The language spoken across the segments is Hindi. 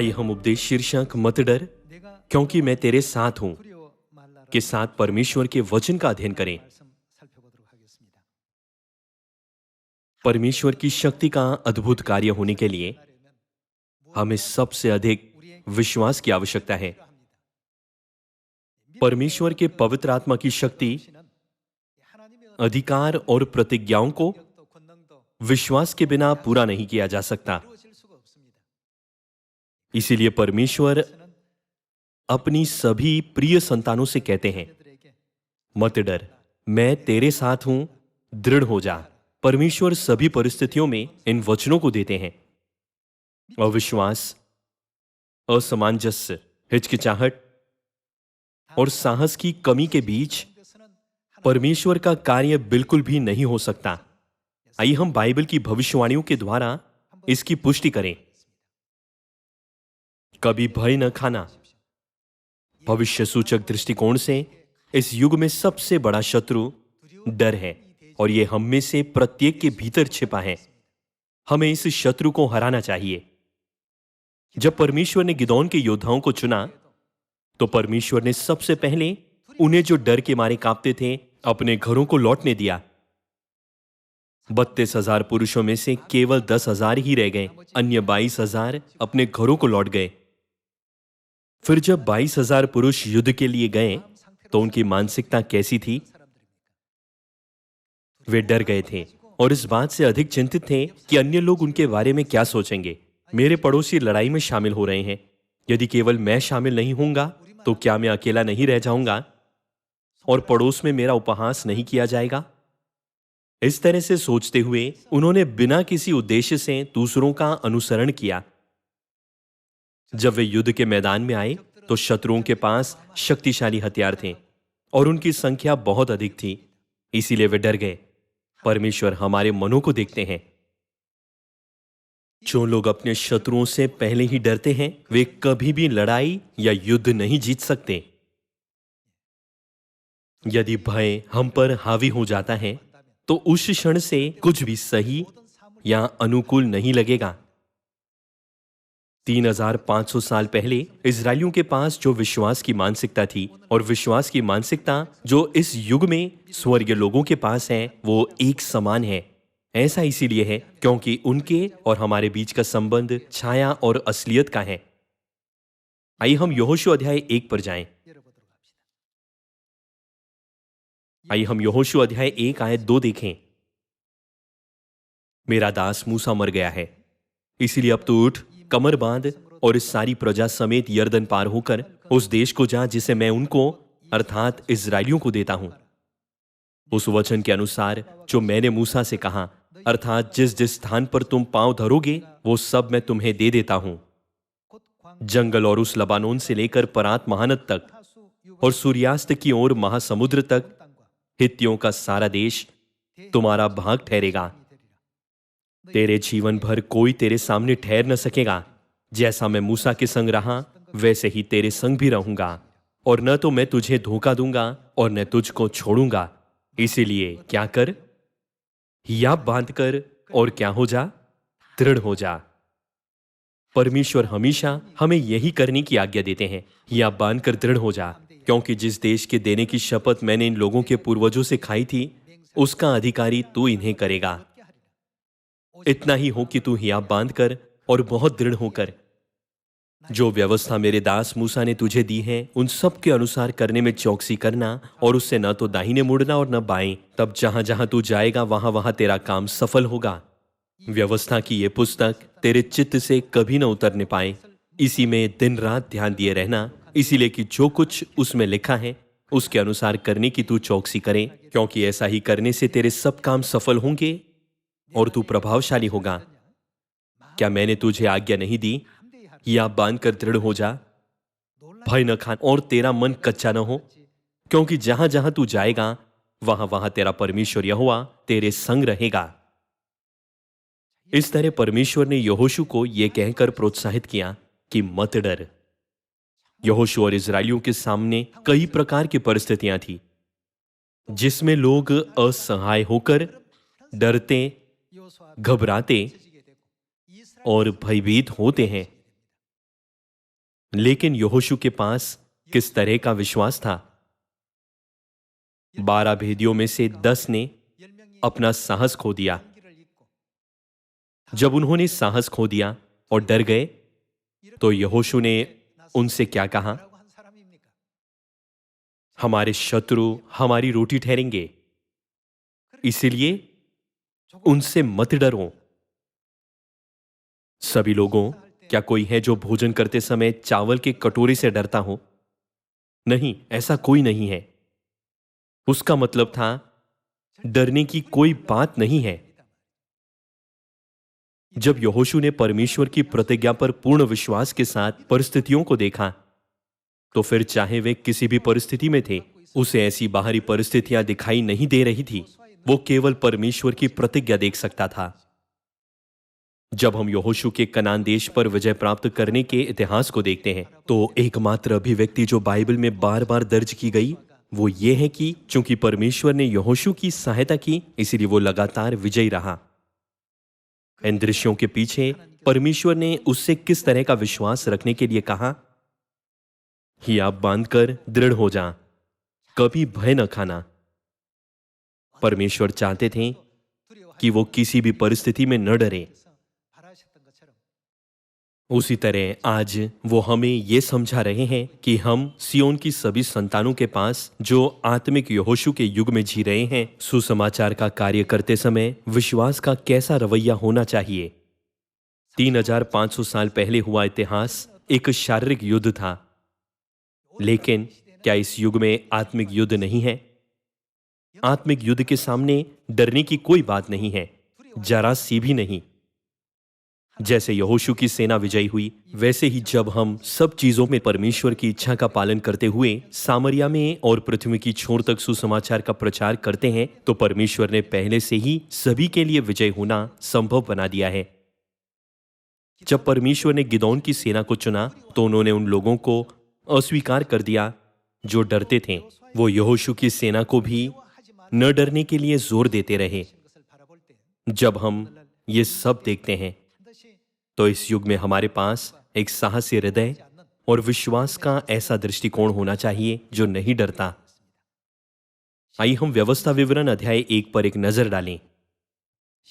आइए हम उपदेश शीर्षक मत डर क्योंकि मैं तेरे साथ हूं के साथ परमेश्वर के वचन का अध्ययन करें। परमेश्वर की शक्ति का अद्भुत कार्य होने के लिए हमें सबसे अधिक विश्वास की आवश्यकता है। परमेश्वर के पवित्र आत्मा की शक्ति, अधिकार और प्रतिज्ञाओं को विश्वास के बिना पूरा नहीं किया जा सकता। इसीलिए परमेश्वर अपनी सभी प्रिय संतानों से कहते हैं, मत डर, मैं तेरे साथ हूं, दृढ़ हो जा। परमेश्वर सभी परिस्थितियों में इन वचनों को देते हैं। अविश्वास, असमंजस्य, हिचकिचाहट और साहस की कमी के बीच परमेश्वर का कार्य बिल्कुल भी नहीं हो सकता। आइए हम बाइबल की भविष्यवाणियों के द्वारा इसकी पुष्टि करें। कभी भय न खाना। भविष्य सूचक दृष्टिकोण से इस युग में सबसे बड़ा शत्रु डर है और यह हम में से प्रत्येक के भीतर छिपा है। हमें इस शत्रु को हराना चाहिए। जब परमेश्वर ने गिदोन के योद्धाओं को चुना तो परमेश्वर ने सबसे पहले उन्हें, जो डर के मारे कांपते थे, अपने घरों को लौटने दिया। 32,000 पुरुषों में से केवल 10,000 ही रह गए। अन्य 22,000 अपने घरों को लौट गए। फिर जब 22,000 पुरुष युद्ध के लिए गए तो उनकी मानसिकता कैसी थी? वे डर गए थे और इस बात से अधिक चिंतित थे कि अन्य लोग उनके बारे में क्या सोचेंगे। मेरे पड़ोसी लड़ाई में शामिल हो रहे हैं। यदि केवल मैं शामिल नहीं होऊंगा तो क्या मैं अकेला नहीं रह जाऊंगा और पड़ोस में मेरा उपहास नहीं किया जाएगा? इस तरह से सोचते हुए उन्होंने बिना किसी उद्देश्य से दूसरों का अनुसरण किया। जब वे युद्ध के मैदान में आए तो शत्रुओं के पास शक्तिशाली हथियार थे और उनकी संख्या बहुत अधिक थी। इसीलिए वे डर गए। परमेश्वर हमारे मनों को देखते हैं। जो लोग अपने शत्रुओं से पहले ही डरते हैं, वे कभी भी लड़ाई या युद्ध नहीं जीत सकते। यदि भय हम पर हावी हो जाता है तो उस क्षण से कुछ भी सही या अनुकूल नहीं लगेगा। 3,500 साल पहले इजरायलियों के पास जो विश्वास की मानसिकता थी और विश्वास की मानसिकता जो इस युग में स्वर्गीय लोगों के पास है, वो एक समान है। ऐसा इसीलिए है क्योंकि उनके और हमारे बीच का संबंध छाया और असलियत का है। आइए हम यहोशू अध्याय 1 पर जाएं। आइए हम यहोशू अध्याय 1 आयत 2 देखें। मेरा दास मूसा मर गया है, इसीलिए अब तू उठ, कमर बांध और इस सारी प्रजा समेत यरदन पार होकर उस देश को जा जिसे मैं उनको अर्थात इजरायलियों को देता हूं। उस वचन के अनुसार जो मैंने मूसा से कहा, अर्थात जिस जिस स्थान पर तुम पांव धरोगे वो सब मैं तुम्हें दे देता हूं। जंगल और उस लबानोन से लेकर परात महानद तक और सूर्यास्त की ओर महासमुद्र तक हित्तियों का सारा देश तुम्हारा भाग ठहरेगा। तेरे जीवन भर कोई तेरे सामने ठहर न सकेगा। जैसा मैं मूसा के संग रहा वैसे ही तेरे संग भी रहूंगा, और न तो मैं तुझे धोखा दूंगा और न तुझको छोड़ूंगा। इसीलिए क्या कर, हियाब बांध कर और क्या हो जा, दृढ़ हो जा। परमेश्वर हमेशा हमें यही करने की आज्ञा देते हैं, हियाब बांध कर दृढ़ हो जा, क्योंकि जिस देश के देने की शपथ मैंने इन लोगों के पूर्वजों से खाई थी उसका अधिकारी तू इन्हें करेगा। इतना ही हो कि तू हियाब बांध कर और बहुत दृढ़ होकर जो व्यवस्था मेरे दास मूसा ने तुझे दी है उन सब के अनुसार करने में चौकसी करना, और उससे न तो दाहिने मुड़ना और न बाएं। तब जहां जहां तू जाएगा वहां वहां तेरा काम सफल होगा। व्यवस्था की ये पुस्तक तेरे चित्त से कभी न उतरने पाए। इसी में दिन रात ध्यान दिए रहना, इसीलिए कि जो कुछ उसमें लिखा है उसके अनुसार करने की तू चौकसी करे, क्योंकि ऐसा ही करने से तेरे सब काम सफल होंगे और तू प्रभावशाली होगा। क्या मैंने तुझे आज्ञा नहीं दी, या बांध कर दृढ़ हो जा, भय न खा और तेरा मन कच्चा न हो, क्योंकि जहां जहां तू जाएगा वहां वहां तेरा परमेश्वर यहोवा तेरे संग रहेगा। इस तरह परमेश्वर ने यहोशू को यह कहकर प्रोत्साहित किया कि मत डर। यहोशू और इजरायलियों के सामने कई प्रकार की परिस्थितियां थी जिसमें लोग असहाय होकर डरते, घबराते और भयभीत होते हैं। लेकिन यहोशू के पास किस तरह का विश्वास था? 12 भेदियों में से 10 ने अपना साहस खो दिया। जब उन्होंने साहस खो दिया और डर गए, तो यहोशू ने उनसे क्या कहा? हमारे शत्रु हमारी रोटी ठहरेंगे, इसीलिए उनसे मत डरो। सभी लोगों, क्या कोई है जो भोजन करते समय चावल के कटोरे से डरता हो? नहीं, ऐसा कोई नहीं है। उसका मतलब था डरने की कोई बात नहीं है। जब यहोशू ने परमेश्वर की प्रतिज्ञा पर पूर्ण विश्वास के साथ परिस्थितियों को देखा, तो फिर चाहे वे किसी भी परिस्थिति में थे, उसे ऐसी बाहरी परिस्थितियां दिखाई नहीं दे रही थी। वो केवल परमेश्वर की प्रतिज्ञा देख सकता था। जब हम यहोशू के कनान देश पर विजय प्राप्त करने के इतिहास को देखते हैं, तो एकमात्र अभिव्यक्ति जो बाइबल में बार बार दर्ज की गई, वो ये है कि चूंकि परमेश्वर ने यहोशू की सहायता की, इसलिए वो लगातार विजयी रहा। इन दृश्यों के पीछे परमेश्वर ने उससे किस तरह का विश्वास रखने के लिए कहा? हियाब बांधकर दृढ़ हो जा, कभी भय न खाना। परमेश्वर चाहते थे कि वो किसी भी परिस्थिति में न डरे। उसी तरह आज वो हमें ये समझा रहे हैं कि हम सियोन की सभी संतानों के पास, जो आत्मिक यहोशू के युग में जी रहे हैं, सुसमाचार का कार्य करते समय विश्वास का कैसा रवैया होना चाहिए। 3500 साल पहले हुआ इतिहास एक शारीरिक युद्ध था, लेकिन क्या इस युग में आत्मिक युद्ध नहीं है? आत्मिक युद्ध के सामने डरने की कोई बात नहीं है, जरा सी भी नहीं। जैसे यहोशू की सेना विजयी हुई, वैसे ही जब हम सब चीजों में परमेश्वर की इच्छा का पालन करते हुए सामरिया में और पृथ्वी की छोर तक सुसमाचार का प्रचार करते हैं, तो परमेश्वर ने पहले से ही सभी के लिए विजय होना संभव बना दिया है। जब परमेश्वर ने गिदोन की सेना को चुना, तो उन्होंने उन लोगों को अस्वीकार कर दिया जो डरते थे। वो यहोशू की सेना को भी न डरने के लिए जोर देते रहे। जब हम ये सब देखते हैं, तो इस युग में हमारे पास एक साहसी हृदय और विश्वास का ऐसा दृष्टिकोण होना चाहिए जो नहीं डरता। आइए हम व्यवस्था विवरण अध्याय 1 पर एक नजर डालें।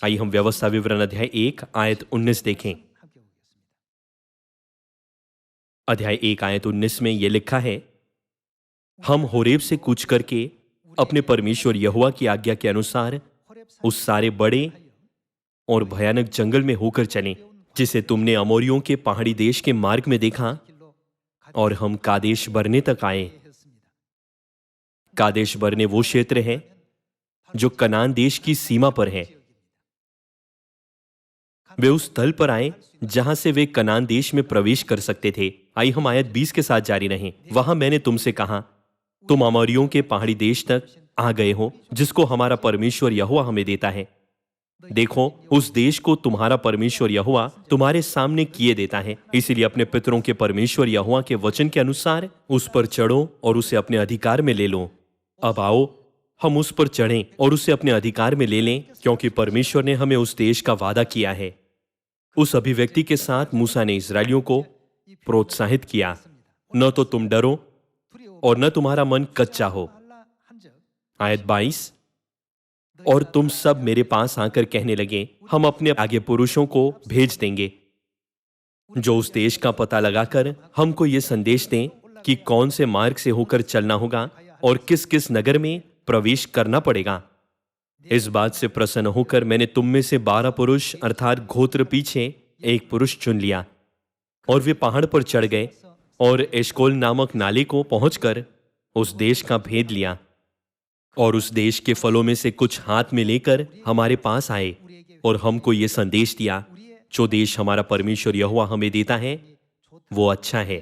आइए हम व्यवस्था विवरण अध्याय 1 आयत 19 देखें। अध्याय 1 आयत 19 में यह लिखा है, हम होरेब से कूच करके अपने परमेश्वर यहोवा की आज्ञा के अनुसार उस सारे बड़े और भयानक जंगल में होकर चलें, जिसे तुमने अमोरियों के पहाड़ी देश के मार्ग में देखा, और हम कादेश बरने तक आए। कादेश बरने वो क्षेत्र है जो कनान देश की सीमा पर है। वे उस स्थल पर आए जहां से वे कनान देश में प्रवेश कर सकते थे। आइए हम आयत 20 के साथ जारी रहें। वहां मैंने तुमसे कहा, तुम अमोरियों के पहाड़ी देश तक आ गए हो, जिसको हमारा परमेश्वर यहोवा हमें देता है। देखो, उस देश को तुम्हारा परमेश्वर यहोवा तुम्हारे सामने किए देता है। इसलिए अपने पितरों के परमेश्वर यहोवा के वचन के अनुसार उस पर चढ़ो और उसे अपने अधिकार में ले लो। अब आओ, हम उस पर चढ़ें और उसे अपने अधिकार में ले लें, क्योंकि परमेश्वर ने हमें उस देश का वादा किया है। उस अभिव्यक्ति के साथ मूसा ने इस्राएलियों को प्रोत्साहित किया, न तो तुम डरो और न तुम्हारा मन कच्चा हो। आयत 22, और तुम सब मेरे पास आकर कहने लगे, हम अपने आगे पुरुषों को भेज देंगे जो उस देश का पता लगाकर हमको ये संदेश दें कि कौन से मार्ग से होकर चलना होगा और किस किस नगर में प्रवेश करना पड़ेगा। इस बात से प्रसन्न होकर मैंने तुम में से 12 पुरुष अर्थात गोत्र पीछे एक पुरुष चुन लिया, और वे पहाड़ पर चढ़ गए और एशकोल नामक नाले को पहुंचकर उस देश का भेद लिया, और उस देश के फलों में से कुछ हाथ में लेकर हमारे पास आए और हमको ये संदेश दिया, जो देश हमारा परमेश्वर यहोवा हमें देता है वो अच्छा है।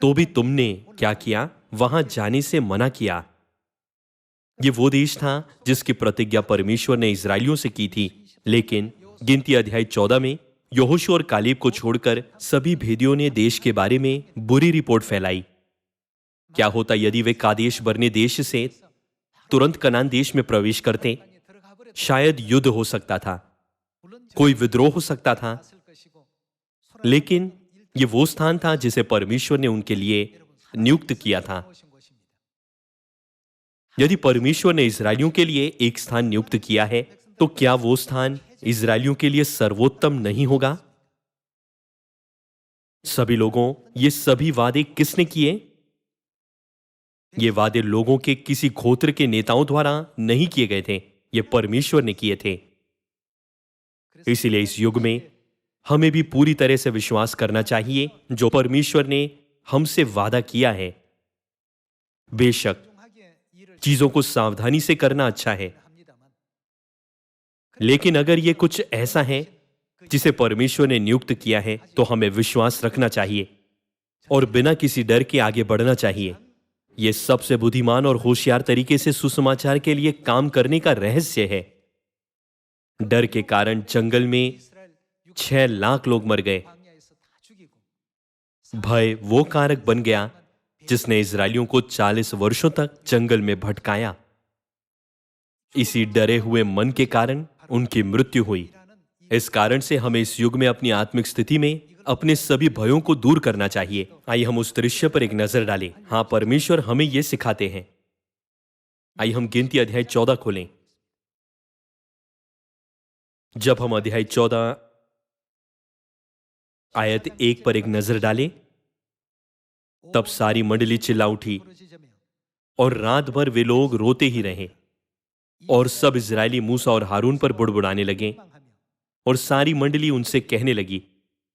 तो भी तुमने क्या किया? वहां जाने से मना किया। ये वो देश था जिसकी प्रतिज्ञा परमेश्वर ने इस्राएलियों से की थी। लेकिन गिनती अध्याय 14 में यहोशू और कालेब को छोड़कर सभी भेदियों ने देश के बारे में बुरी रिपोर्ट फैलाई। क्या होता यदि वे कादेश बरने देश से तुरंत कनान देश में प्रवेश करते? शायद युद्ध हो सकता था, कोई विद्रोह हो सकता था, लेकिन ये वो स्थान था जिसे परमेश्वर ने उनके लिए नियुक्त किया था। यदि परमेश्वर ने इस्राएलियों के लिए एक स्थान नियुक्त किया है, तो क्या वो स्थान इस्राएलियों के लिए सर्वोत्तम नहीं होगा? सभी लोगों, ये सभी वादे किसने किए? ये वादे लोगों के किसी गोत्र के नेताओं द्वारा नहीं किए गए थे, ये परमेश्वर ने किए थे। इसीलिए इस युग में हमें भी पूरी तरह से विश्वास करना चाहिए जो परमेश्वर ने हमसे वादा किया है। बेशक चीजों को सावधानी से करना अच्छा है, लेकिन अगर ये कुछ ऐसा है जिसे परमेश्वर ने नियुक्त किया है, तो हमें विश्वास रखना चाहिए और बिना किसी डर के आगे बढ़ना चाहिए। यह सबसे बुद्धिमान और होशियार तरीके से सुसमाचार के लिए काम करने का रहस्य है। डर के कारण जंगल में 6 लाख लोग मर गए। भय वो कारक बन गया जिसने इस्राएलियों को 40 वर्षों तक जंगल में भटकाया। इसी डरे हुए मन के कारण उनकी मृत्यु हुई। इस कारण से हमें इस युग में अपनी आत्मिक स्थिति में अपने सभी भयों को दूर करना चाहिए। आइए हम उस दृश्य पर एक नजर डालें। हां, परमेश्वर हमें यह सिखाते हैं। आइए हम गिनती अध्याय 14 खोलें। जब हम अध्याय 14 आयत 1 पर एक नजर डालें, तब सारी मंडली चिल्ला उठी और रात भर वे लोग रोते ही रहे और सब इजरायली मूसा और हारून पर बुड़बुड़ाने लगे और सारी मंडली उनसे कहने लगी,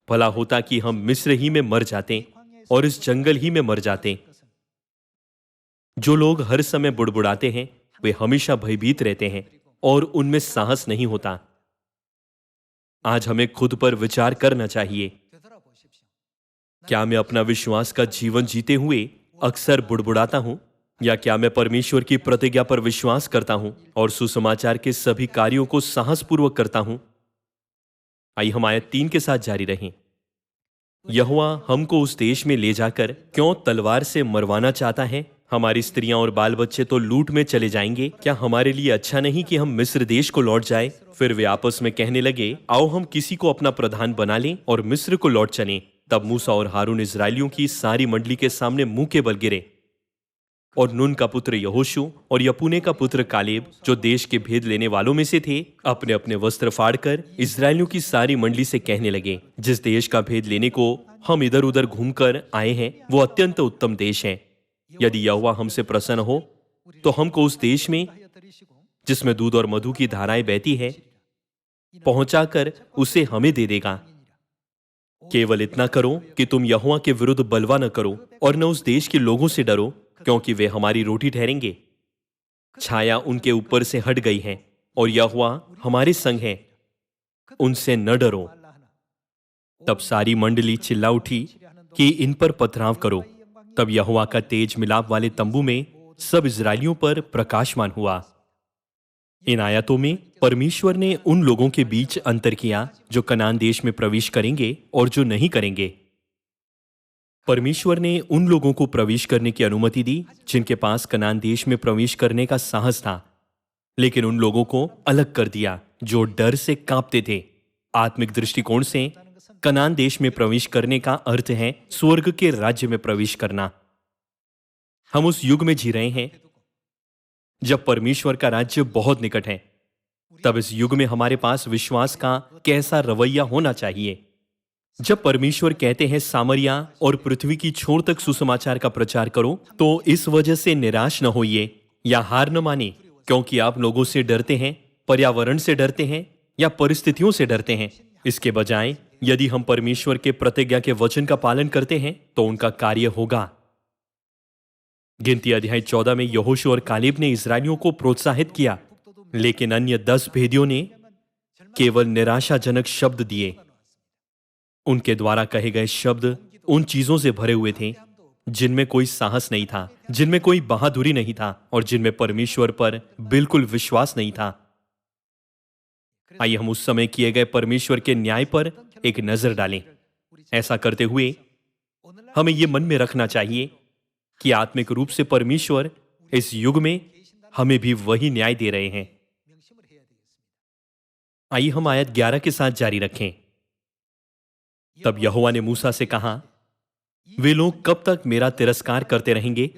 भला होता कि हम मिस्र ही में मर जाते और इस जंगल ही में मर जाते। जो लोग हर समय बुड़बुड़ाते हैं वे हमेशा भयभीत रहते हैं और उनमें साहस नहीं होता। आज हमें खुद पर विचार करना चाहिए। क्या मैं अपना विश्वास का जीवन जीते हुए अक्सर बुड़बुड़ाता हूं, या क्या मैं परमेश्वर की प्रतिज्ञा पर विश्वास करता हूं और सुसमाचार के सभी कार्यों को साहसपूर्वक करता हूं? आइए हम आयत 3 के साथ जारी रहें। यहोवा हमको उस देश में ले जाकर क्यों तलवार से मरवाना चाहता है? हमारी स्त्रियां और बाल बच्चे तो लूट में चले जाएंगे। क्या हमारे लिए अच्छा नहीं कि हम मिस्र देश को लौट जाए? फिर वे आपस में कहने लगे, आओ हम किसी को अपना प्रधान बना लें और मिस्र को लौट चलें। तब मूसा और हारून इजरायलियों की सारी मंडली के सामने मुंह के बल गिरे और नून का पुत्र यहोशू और यपुने का पुत्र कालेब, जो देश के भेद लेने वालों में से थे, अपने अपने वस्त्र फाड़कर इजरायलियों की सारी मंडली से कहने लगे, जिस देश का भेद लेने को हम इधर उधर घूमकर आए हैं वो अत्यंत उत्तम देश है। यदि यहोवा हमसे प्रसन्न हो तो हमको उस देश में, जिसमें दूध और मधु की धाराएं बहती है, पहुंचाकर उसे हमें दे देगा। केवल इतना करो कि तुम यहोवा के विरुद्ध बलवा न करो और न उस देश के लोगों से डरो, क्योंकि वे हमारी रोटी ठहरेंगे। छाया उनके ऊपर से हट गई है और यहोवा हमारे संग है, उनसे न डरो। तब सारी मंडली चिल्ला उठी कि इन पर पथराव करो। तब यहोवा का तेज मिलाप वाले तंबू में सब इजरायलियों पर प्रकाशमान हुआ। इन आयतों में परमेश्वर ने उन लोगों के बीच अंतर किया जो कनान देश में प्रवेश करेंगे और जो नहीं करेंगे। परमेश्वर ने उन लोगों को प्रवेश करने की अनुमति दी जिनके पास कनान देश में प्रवेश करने का साहस था, लेकिन उन लोगों को अलग कर दिया जो डर से कांपते थे। आत्मिक दृष्टिकोण से कनान देश में प्रवेश करने का अर्थ है स्वर्ग के राज्य में प्रवेश करना। हम उस युग में जी रहे हैं जब परमेश्वर का राज्य बहुत निकट है। तब इस युग में हमारे पास विश्वास का कैसा रवैया होना चाहिए? जब परमेश्वर कहते हैं सामरिया और पृथ्वी की छोर तक सुसमाचार का प्रचार करो, तो इस वजह से निराश न होइए या हार न माने, क्योंकि आप लोगों से डरते हैं, पर्यावरण से डरते हैं या परिस्थितियों से डरते हैं। इसके बजाय यदि हम परमेश्वर के प्रतिज्ञा के वचन का पालन करते हैं तो उनका कार्य होगा। गिनती अध्याय 14 में यहोशू और कालेब ने इजरायलियों को प्रोत्साहित किया, लेकिन अन्य 10 भेदियों ने केवल निराशाजनक शब्द दिए। उनके द्वारा कहे गए शब्द उन चीजों से भरे हुए थे जिनमें कोई साहस नहीं था, जिनमें कोई बहादुरी नहीं था और जिनमें परमेश्वर पर बिल्कुल विश्वास नहीं था। आइए हम उस समय किए गए परमेश्वर के न्याय पर एक नजर डालें। ऐसा करते हुए हमें यह मन में रखना चाहिए कि आत्मिक रूप से परमेश्वर इस युग में हमें भी वही न्याय दे रहे हैं। आइए हम आयत 11 के साथ जारी रखें। तब यहोवा ने मूसा से कहा, वे लोग कब तक मेरा तिरस्कार करते रहेंगे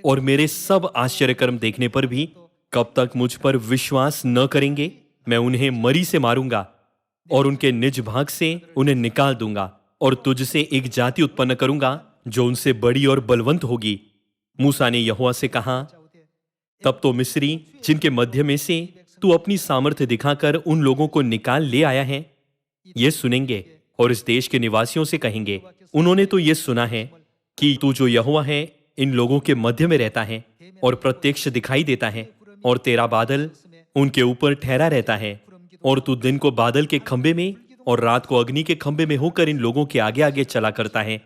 और मेरे सब आश्चर्यकर्म देखने पर भी कब तक मुझ पर विश्वास न करेंगे? मैं उन्हें मरी से मारूंगा और उनके निज भाग से उन्हें निकाल दूंगा और तुझसे एक जाति उत्पन्न करूंगा जो उनसे बड़ी और बलवंत होगी। मूसा ने यहोवा से कहा, तब तो मिस्री जिनके मध्य में से तू अपनी सामर्थ्य दिखाकर उन लोगों को निकाल ले आया है, ये सुनेंगे और इस देश के निवासियों से कहेंगे, उन्होंने तो ये सुना है कि तू जो यहोवा है इन लोगों के मध्य में रहता है और प्रत्यक्ष दिखाई देता है और तेरा बादल उनके ऊपर ठहरा रहता है और तू दिन को बादल के खंबे में और रात को अग्नि के खंबे में होकर इन लोगों के आगे आगे चला करता है।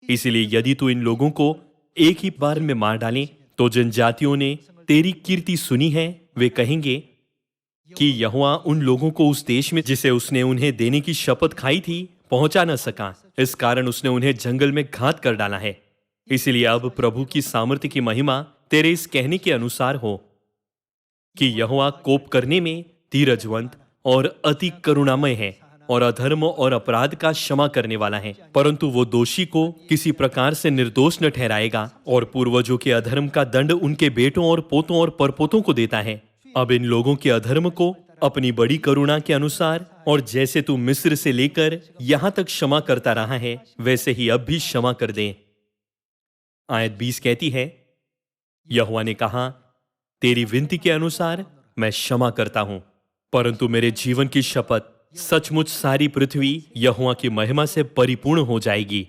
इसलिए यदि तू इन लोगों को एक ही बार में मार डाले तो जिन जातियों ने तेरी कीर्ति सुनी है वे कहेंगे कि यहोवा उन लोगों को उस देश में जिसे उसने उन्हें देने की शपथ खाई थी पहुंचा न सका, इस कारण उसने उन्हें जंगल में घात कर डाला है। इसलिए अब प्रभु की सामर्थ्य की महिमा तेरे इस कहने के अनुसार हो कि यहोवा कोप करने में धीरजवंत और अति करुणामय है और अधर्म और अपराध का क्षमा करने वाला है, परंतु वो दोषी को किसी प्रकार से निर्दोष न ठहराएगा और पूर्वजों के अधर्म का दंड उनके बेटों और पोतों और परपोतों को देता है। अब इन लोगों के अधर्म को अपनी बड़ी करुणा के अनुसार और जैसे तू मिस्र से लेकर यहां तक क्षमा करता रहा है वैसे ही अब भी क्षमा कर दे। आयत 20 कहती है, यहोवा ने कहा, तेरी विनती के अनुसार मैं क्षमा करता हूं, परंतु मेरे जीवन की शपथ सचमुच सारी पृथ्वी यहोवा की महिमा से परिपूर्ण हो जाएगी।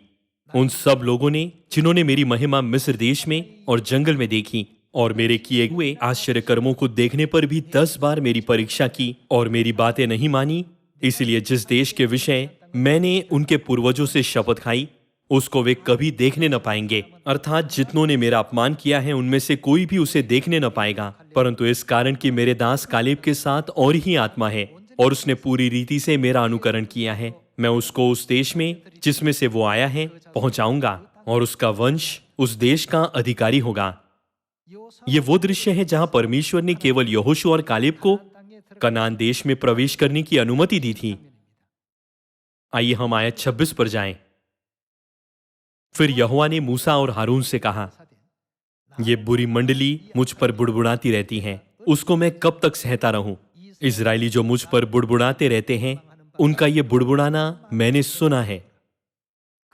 उन सब लोगों ने जिन्होंने मेरी महिमा मिस्र देश में और जंगल में देखी और मेरे किए हुए आश्चर्य कर्मों को देखने पर भी 10 बार मेरी परीक्षा की और मेरी बातें नहीं मानी, इसलिए जिस देश के विषय मैंने उनके पूर्वजों से शपथ खाई उसको वे कभी देखने न पाएंगे, अर्थात जितनों ने मेरा अपमान किया है उनमें से कोई भी उसे देखने न पाएगा, परंतु इस कारण कि मेरे दास कालेब के साथ और ही आत्मा है और उसने पूरी रीति से मेरा अनुकरण किया है, मैं उसको उस देश में जिसमें से वो आया है पहुंचाऊंगा और उसका वंश उस देश का अधिकारी होगा। ये वो दृश्य है जहां परमेश्वर ने केवल यहोशू और कालेब को कनान देश में प्रवेश करने की अनुमति दी थी। आइए हम आयत 26 पर जाएं। फिर यहोवा ने मूसा और हारून से कहा, ये बुरी मंडली मुझ पर बुड़बुड़ाती रहती है, उसको मैं कब तक सहता रहूं? इजरायली जो मुझ पर बुड़बुड़ाते रहते हैं उनका ये बुड़बुड़ाना मैंने सुना है,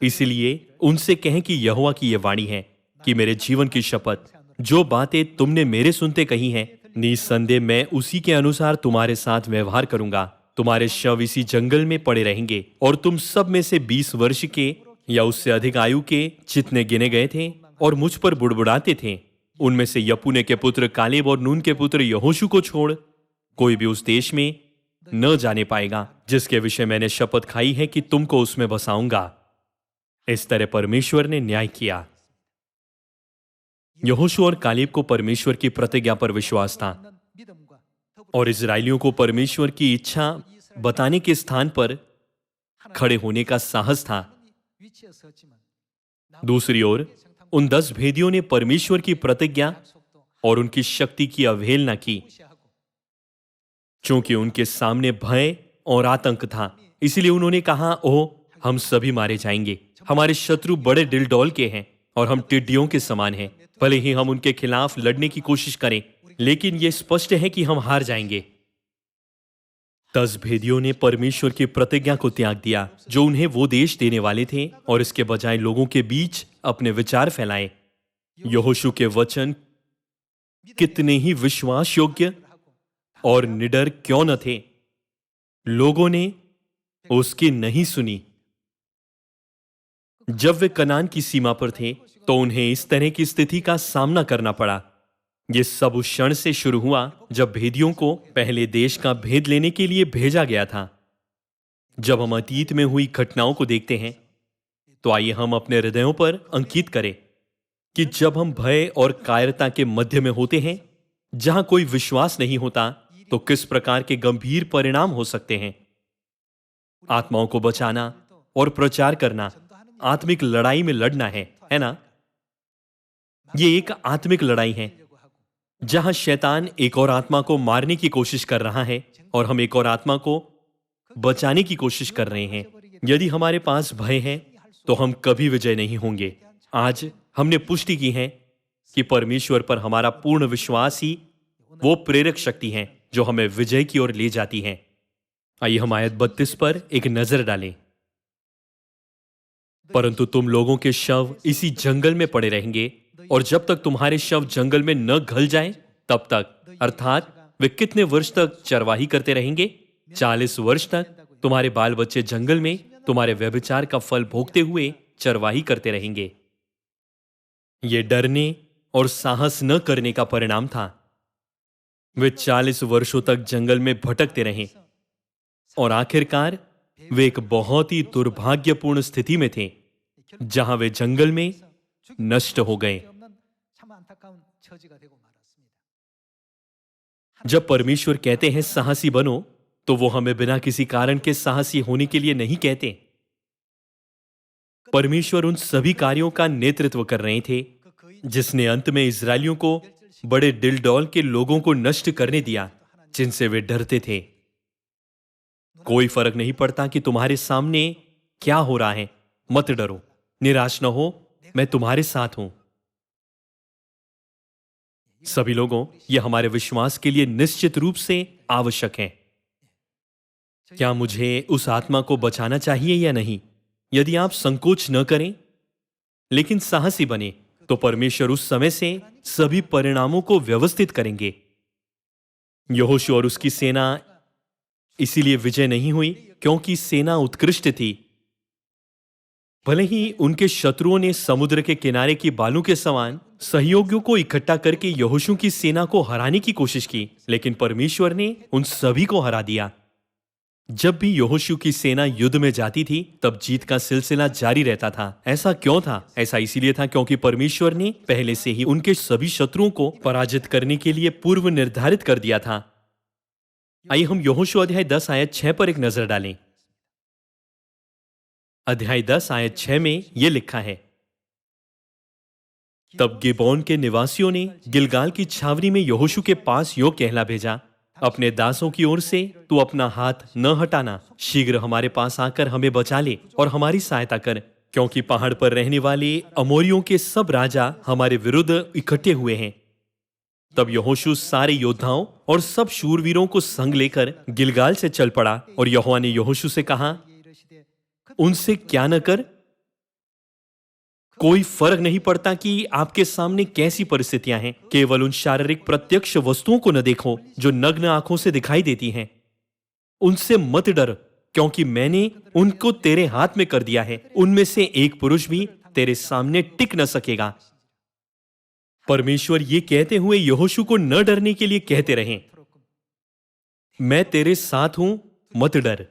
इसलिए उनसे कहें कि यहोवा की ये वाणी है कि मेरे जीवन की शपथ जो बातें तुमने मेरे सुनते कही हैं निस्संदेह मैं उसी के अनुसार तुम्हारे साथ व्यवहार करूंगा। तुम्हारे शव इसी जंगल में पड़े रहेंगे और तुम सब में से 20 वर्ष के या उससे अधिक आयु के जितने गिने गए थे और मुझ पर बुड़बुड़ाते थे उनमें से यपुने के पुत्र कालेब और नून के पुत्र यहोशू को छोड़ कोई भी उस देश में न जाने पाएगा जिसके विषय मैंने शपथ खाई है कि तुमको उसमें बसाऊंगा। इस तरह परमेश्वर ने न्याय किया। यहोशू और कालेब को परमेश्वर की प्रतिज्ञा पर विश्वास था और इजरायलियों को परमेश्वर की इच्छा बताने के स्थान पर खड़े होने का साहस था। दूसरी ओर उन 10 भेदियों ने परमेश्वर की प्रतिज्ञा और उनकी शक्ति की अवहेलना की, क्योंकि उनके सामने भय और आतंक था, इसलिए उन्होंने कहा, ओह हम सभी मारे जाएंगे, हमारे शत्रु बड़े डिलडौल के हैं और हम टिड्डियों के समान हैं, भले ही हम उनके खिलाफ लड़ने की कोशिश करें लेकिन यह स्पष्ट है कि हम हार जाएंगे। 10 भेदियों ने परमेश्वर की प्रतिज्ञा को त्याग दिया जो उन्हें वो देश देने वाले थे और इसके बजाय लोगों के बीच अपने विचार फैलाए। यहोशू के वचन कितने ही विश्वास योग्य और निडर क्यों न थे, लोगों ने उसकी नहीं सुनी। जब वे कनान की सीमा पर थे तो उन्हें इस तरह की स्थिति का सामना करना पड़ा। यह सब उस क्षण से शुरू हुआ जब भेदियों को पहले देश का भेद लेने के लिए भेजा गया था। जब हम अतीत में हुई घटनाओं को देखते हैं तो आइए हम अपने हृदयों पर अंकित करें कि जब हम भय और कायरता के मध्य में होते हैं जहां कोई विश्वास नहीं होता तो किस प्रकार के गंभीर परिणाम हो सकते हैं। आत्माओं को बचाना और प्रचार करना आत्मिक लड़ाई में लड़ना है ना? यह एक आत्मिक लड़ाई है जहां शैतान एक और आत्मा को मारने की कोशिश कर रहा है और हम एक और आत्मा को बचाने की कोशिश कर रहे हैं। यदि हमारे पास भय है तो हम कभी विजय नहीं होंगे। आज हमने पुष्टि की है कि परमेश्वर पर हमारा पूर्ण विश्वास ही वो प्रेरक शक्ति है जो हमें विजय की ओर ले जाती है। आइए हम आयत 32 पर एक नजर डालें। परंतु तुम लोगों के शव इसी जंगल में पड़े रहेंगे, और जब तक तुम्हारे शव जंगल में न घल जाएं, तब तक, अर्थात वे कितने वर्ष तक चरवाही करते रहेंगे? 40 वर्ष तक तुम्हारे बाल बच्चे जंगल में तुम्हारे व्यभिचार का फल भोगते हुए चरवाही करते रहेंगे। ये डरने और साहस न करने का परिणाम था। वे 40 वर्षों तक जंगल में भटकते रहे और आखिरकार वे एक बहुत ही दुर्भाग्यपूर्ण स्थिति में थे जहां वे जंगल में नष्ट हो गए। जब परमेश्वर कहते हैं साहसी बनो, तो वो हमें बिना किसी कारण के साहसी होने के लिए नहीं कहते। परमेश्वर उन सभी कार्यों का नेतृत्व कर रहे थे जिसने अंत में इजरायलियों को बड़े डिलडौल के लोगों को नष्ट करने दिया जिनसे वे डरते थे। कोई फर्क नहीं पड़ता कि तुम्हारे सामने क्या हो रहा है, मत डरो, निराश न हो, मैं तुम्हारे साथ हूं। सभी लोगों, यह हमारे विश्वास के लिए निश्चित रूप से आवश्यक है। क्या मुझे उस आत्मा को बचाना चाहिए या नहीं? यदि आप संकोच न करें लेकिन साहसी बने, तो परमेश्वर उस समय से सभी परिणामों को व्यवस्थित करेंगे। यहोशू और उसकी सेना इसीलिए विजय नहीं हुई क्योंकि सेना उत्कृष्ट थी। भले ही उनके शत्रुओं ने समुद्र के किनारे की बालू के समान सहयोगियों को इकट्ठा करके यहोशू की सेना को हराने की कोशिश की, लेकिन परमेश्वर ने उन सभी को हरा दिया। जब भी यहोशू की सेना युद्ध में जाती थी, तब जीत का सिलसिला जारी रहता था। ऐसा क्यों था? ऐसा इसीलिए था क्योंकि परमेश्वर ने पहले से ही उनके सभी शत्रुओं को पराजित करने के लिए पूर्व निर्धारित कर दिया था। आइए हम यहोशू अध्याय 10 आयत 6 पर एक नजर डालें। अध्याय 10 आयत 6 में यह लिखा है, तब गिबोन के निवासियों ने गिलगाल की छावनी में यहोशू के पास यो कहला भेजा, अपने दासों की ओर से तू अपना हाथ न हटाना, शीघ्र हमारे पास आकर हमें बचा ले और हमारी सहायता कर, क्योंकि पहाड़ पर रहने वाले अमोरियों के सब राजा हमारे विरुद्ध इकट्ठे हुए हैं। तब यहोशू सारे योद्धाओं और सब शूरवीरों को संग लेकर गिलगाल से चल पड़ा, और यहोवा ने यहोशू से कहा, उनसे क्या न कर, कोई फर्क नहीं पड़ता कि आपके सामने कैसी परिस्थितियां हैं, केवल उन शारीरिक प्रत्यक्ष वस्तुओं को न देखो जो नग्न आंखों से दिखाई देती हैं। उनसे मत डर, क्योंकि मैंने उनको तेरे हाथ में कर दिया है। उनमें से एक पुरुष भी तेरे सामने टिक न सकेगा। परमेश्वर ये कहते हुए यहोशू को न डरने के लिए कहते रहे, मैं तेरे साथ हूं, मत डर।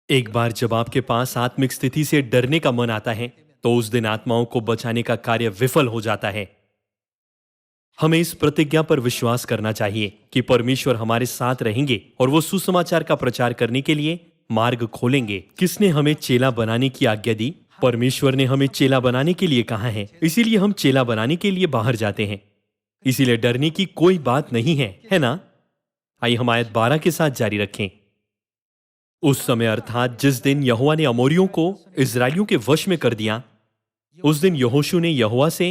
एक बार जब आपके पास आत्मिक स्थिति से डरने का मन आता है, तो उस दिन आत्माओं को बचाने का कार्य विफल हो जाता है। हमें इस प्रतिज्ञा पर विश्वास करना चाहिए कि परमेश्वर हमारे साथ रहेंगे और वो सुसमाचार का प्रचार करने के लिए मार्ग खोलेंगे। किसने हमें चेला बनाने की आज्ञा दी? परमेश्वर ने हमें चेला बनाने के लिए कहा है, इसीलिए हम चेला बनाने के लिए बाहर जाते हैं। इसीलिए डरने की कोई बात नहीं है ना? आइए हम आयत 12 के साथ जारी रखें। उस समय अर्थात जिस दिन यहोवा ने अमोरियों को इजरायलियों के वश में कर दिया, उस दिन यहोशू ने यहोवा से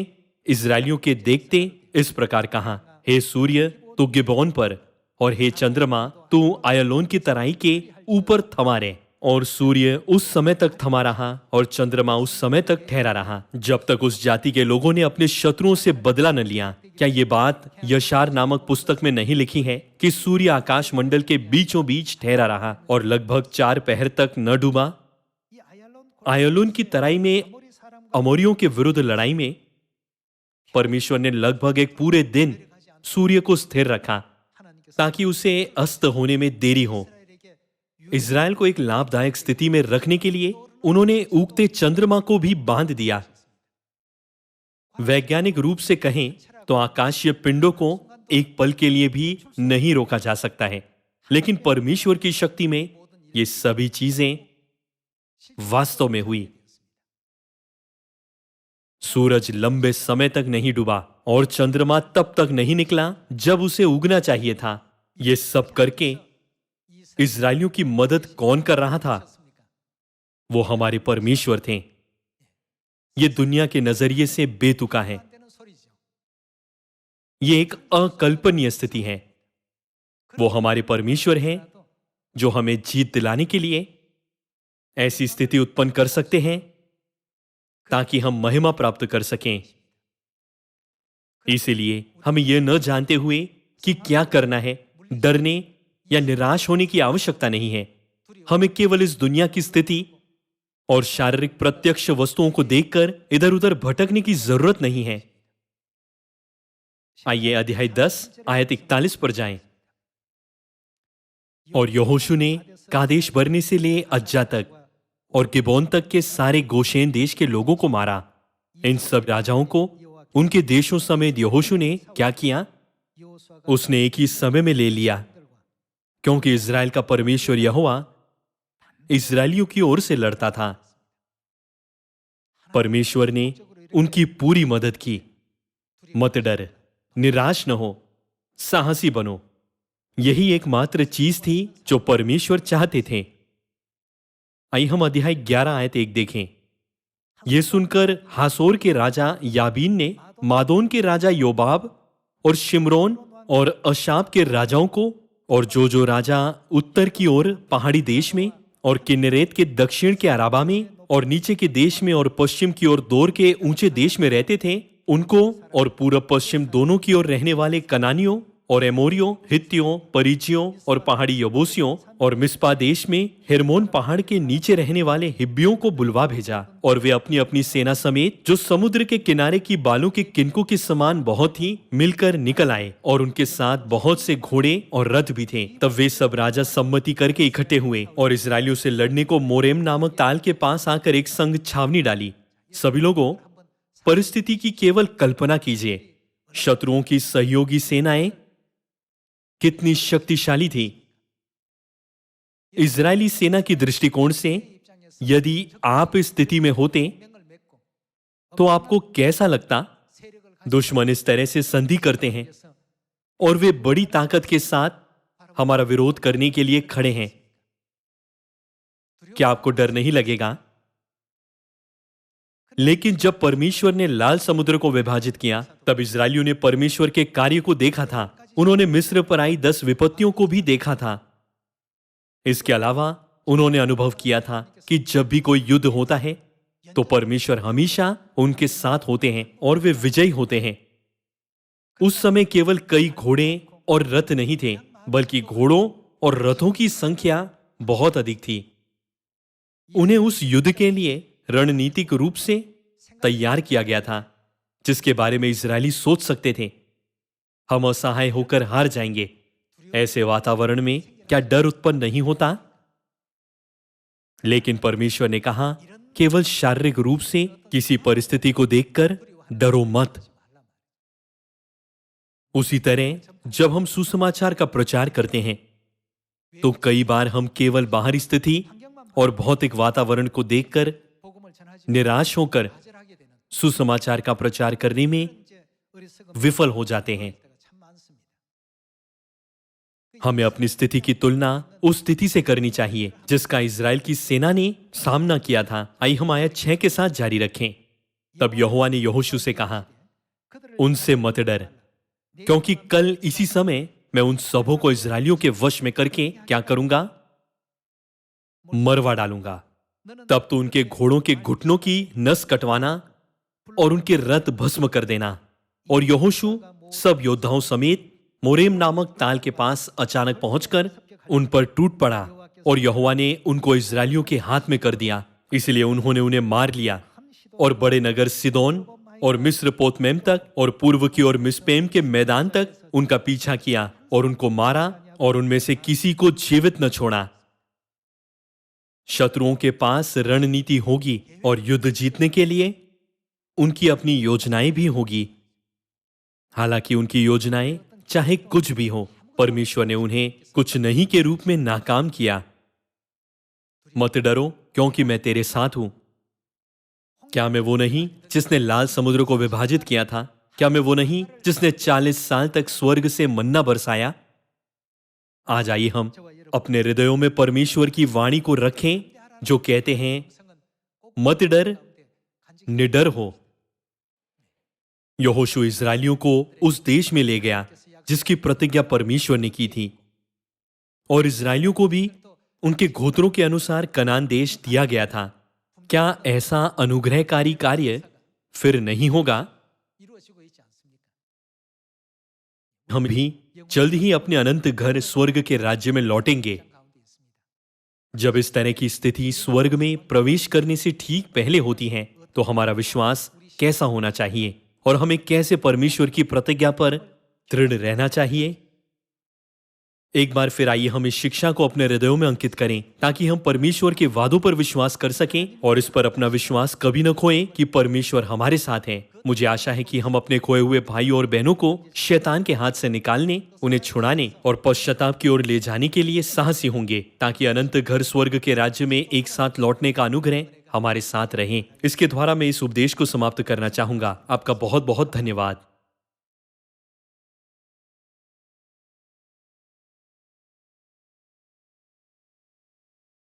इजरायलियों के देखते इस प्रकार कहा, हे सूर्य तू गिबोन पर, और हे चंद्रमा तू आयलोन की तराई के ऊपर थमा रहे। और सूर्य उस समय तक थमा रहा और चंद्रमा उस समय तक ठहरा रहा जब तक उस जाति के लोगों ने अपने शत्रुओं से बदला न लिया। क्या ये बात यशार नामक पुस्तक में नहीं लिखी है कि सूर्य आकाश मंडल के बीचों बीच ठहरा रहा और लगभग 4 पहर तक न डूबा? आयलोन की तराई में अमोरियों के विरुद्ध लड़ाई में परमेश्वर ने लगभग एक पूरे दिन सूर्य को स्थिर रखा ताकि उसे अस्त होने में देरी हो। इजराइल को एक लाभदायक स्थिति में रखने के लिए उन्होंने उगते चंद्रमा को भी बांध दिया। वैज्ञानिक रूप से कहें तो आकाशीय पिंडों को एक पल के लिए भी नहीं रोका जा सकता है, लेकिन परमेश्वर की शक्ति में ये सभी चीजें वास्तव में हुई। सूरज लंबे समय तक नहीं डूबा और चंद्रमा तब तक नहीं निकला जब उसे उगना चाहिए था। ये सब करके इस्राएलियों की मदद कौन कर रहा था? वो हमारे परमेश्वर थे। ये दुनिया के नजरिए से बेतुका है। ये एक अकल्पनीय स्थिति है। वो हमारे परमेश्वर हैं जो हमें जीत दिलाने के लिए ऐसी स्थिति उत्पन्न कर सकते हैं ताकि हम महिमा प्राप्त कर सकें। इसीलिए हमें यह न जानते हुए कि क्या करना है, डरने या निराश होने की आवश्यकता नहीं है। हमें केवल इस दुनिया की स्थिति और शारीरिक प्रत्यक्ष वस्तुओं को देखकर इधर उधर भटकने की जरूरत नहीं है। आइए अध्याय 10 आयत 41 पर जाएं। और यहोशू ने कादेश बरने से ले अज्जा तक और गिबोन तक के सारे गोशेन देश के लोगों को मारा। इन सब राजाओं को उनके देशों समेत यहोशू ने क्या किया? उसने एक ही समय में ले लिया, क्योंकि इस्राएल का परमेश्वर यहोवा इस्राएलियों की ओर से लड़ता था। परमेश्वर ने उनकी पूरी मदद की। मत डर, निराश न हो, साहसी बनो। यही एकमात्र चीज थी जो परमेश्वर चाहते थे। आइए हम अध्याय 11 आयत 1 देखें। यह सुनकर हासोर के राजा याबीन ने मादोन के राजा योबाब और शिमरोन और अशाब के राजाओं को और जो राजा उत्तर की ओर पहाड़ी देश में और किन्नेरेत के दक्षिण के अराबा में और नीचे के देश में और पश्चिम की ओर दोर के ऊंचे देश में रहते थे, उनको और पूरब पश्चिम दोनों की ओर रहने वाले कनानियों और एमोरियों, हित्तियों, परिचियों और पहाड़ी यबूसियों और मिस्पा देश में हेरमोन पहाड़ के नीचे रहने वाले हिब्बियों को बुलवा भेजा। और वे अपनी अपनी सेना समेत, जो समुद्र के किनारे की बालों के किनकों के समान बहुत ही, मिलकर निकल आए। और उनके साथ बहुत से घोड़े और रथ भी थे। तब वे सब राजा सम्मति करके इकट्ठे हुए और इस्राएलियों से लड़ने को मोरेम नामक ताल के पास आकर एक संग छावनी डाली। सभी लोगों, परिस्थिति की केवल कल्पना कीजिए। शत्रुओं की सहयोगी सेनाएं कितनी शक्तिशाली थी। इजरायली सेना की दृष्टिकोण से यदि आप इस स्थिति में होते तो आपको कैसा लगता? दुश्मन इस तरह से संधि करते हैं और वे बड़ी ताकत के साथ हमारा विरोध करने के लिए खड़े हैं। क्या आपको डर नहीं लगेगा? लेकिन जब परमेश्वर ने लाल समुद्र को विभाजित किया, तब इजरायलियों ने परमेश्वर के कार्य को देखा था। उन्होंने मिस्र पर आई 10 विपत्तियों को भी देखा था। इसके अलावा उन्होंने अनुभव किया था कि जब भी कोई युद्ध होता है तो परमेश्वर हमेशा उनके साथ होते हैं और वे विजयी होते हैं। उस समय केवल कई घोड़े और रथ नहीं थे, बल्कि घोड़ों और रथों की संख्या बहुत अधिक थी। उन्हें उस युद्ध के लिए रणनीतिक रूप से तैयार किया गया था, जिसके बारे में इजरायली सोच सकते थे। हम असहाय होकर हार जाएंगे। ऐसे वातावरण में क्या डर उत्पन्न नहीं होता? लेकिन परमेश्वर ने कहा, केवल शारीरिक रूप से किसी परिस्थिति को देखकर डरो मत। उसी तरह जब हम सुसमाचार का प्रचार करते हैं तो कई बार हम केवल बाहरी स्थिति और भौतिक वातावरण को देखकर निराश होकर सुसमाचार का प्रचार करने में विफल हो जाते हैं। हमें अपनी स्थिति की तुलना उस स्थिति से करनी चाहिए जिसका इजराइल की सेना ने सामना किया था। आइए हम आयत 6 के साथ जारी रखें। तब यहोवा ने यहोशू से कहा, उनसे मत डर, क्योंकि कल इसी समय मैं उन सबों को इजरायलियों के वश में करके क्या करूंगा? मरवा डालूंगा। तब तो उनके घोड़ों के घुटनों की नस कटवाना और उनके रथ भस्म कर देना। और यहोशू सब योद्धाओं समेत मोरेम नामक ताल के पास अचानक पहुंचकर उन पर टूट पड़ा और यहोवा ने उनको इजरायलियों के हाथ में कर दिया। इसलिए उन्होंने उन्हें मार लिया और बड़े नगर सिदोन और मिस्र पोतमेम तक और पूर्व की ओर मिस्पेम के मैदान तक उनका पीछा किया और उनको मारा और उनमें से किसी को जीवित न छोड़ा। शत्रुओं के पास रणनीति होगी और युद्ध जीतने के लिए उनकी अपनी योजनाएं भी होगी। हालांकि उनकी योजनाएं चाहे कुछ भी हो, परमेश्वर ने उन्हें कुछ नहीं के रूप में नाकाम किया। मत डरो, क्योंकि मैं तेरे साथ हूं। क्या मैं वो नहीं जिसने लाल समुद्र को विभाजित किया था? क्या मैं वो नहीं जिसने 40 साल तक स्वर्ग से मन्ना बरसाया? आज आइए हम अपने हृदयों में परमेश्वर की वाणी को रखें जो कहते हैं, मत डर, निडर हो। यहोशू इस्राएलियों को उस देश में ले गया जिसकी प्रतिज्ञा परमेश्वर ने की थी, और इस्राएलियों को भी उनके गोत्रों के अनुसार कनान देश दिया गया था। क्या ऐसा अनुग्रहकारी कार्य फिर नहीं होगा? हम भी जल्द ही अपने अनंत घर स्वर्ग के राज्य में लौटेंगे। जब इस तरह की स्थिति स्वर्ग में प्रवेश करने से ठीक पहले होती है, तो हमारा विश्वास कैसा होना चाहिए और हमें कैसे परमेश्वर की प्रतिज्ञा पर दृढ़ रहना चाहिए? एक बार फिर आइए हम इस शिक्षा को अपने हृदयों में अंकित करें ताकि हम परमेश्वर के वादों पर विश्वास कर सकें और इस पर अपना विश्वास कभी न खोएं कि परमेश्वर हमारे साथ है। मुझे आशा है कि हम अपने खोए हुए भाई और बहनों को शैतान के हाथ से निकालने, उन्हें छुड़ाने और पश्चाताप की ओर ले जाने के लिए साहसी होंगे, ताकि अनंत घर स्वर्ग के राज्य में एक साथ लौटने का अनुग्रह हमारे साथ रहे। इसके द्वारा मैं इस उपदेश को समाप्त करना चाहूंगा। आपका बहुत बहुत धन्यवाद।